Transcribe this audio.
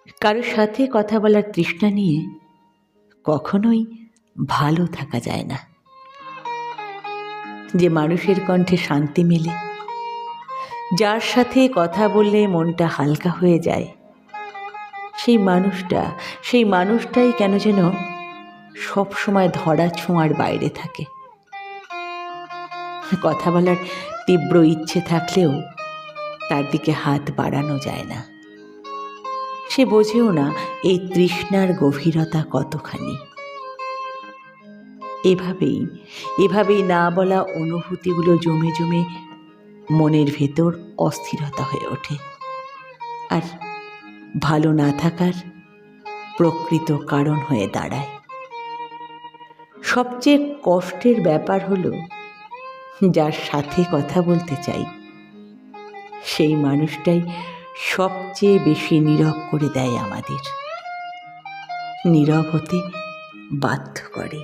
কারোর সাথে কথা বলার তৃষ্ণা নিয়ে কখনোই ভালো থাকা যায় না। যে মানুষের কণ্ঠে শান্তি মেলে, যার সাথে কথা বললে মনটা হালকা হয়ে যায়, সেই মানুষটাই কেন যেন সব সময় ধরা ছোঁয়ার বাইরে থাকে। কথা বলার তীব্র ইচ্ছে থাকলেও তার দিকে হাত বাড়ানো যায় না। সে বোঝেও না এই তৃষ্ণার গভীরতা কতখানি। এভাবেই না বলা অনুভূতিগুলো জমে জমে মনের ভেতর অস্থিরতা হয়ে ওঠে, আর ভালো না থাকার প্রকৃত কারণ হয়ে দাঁড়ায়। সবচেয়ে কষ্টের ব্যাপার হলো, যার সাথে কথা বলতে চাই সেই মানুষটাই সবচেয়ে বেশি নীরব করে দেয় আমাদের। নীরব হতে বাধ্য করে।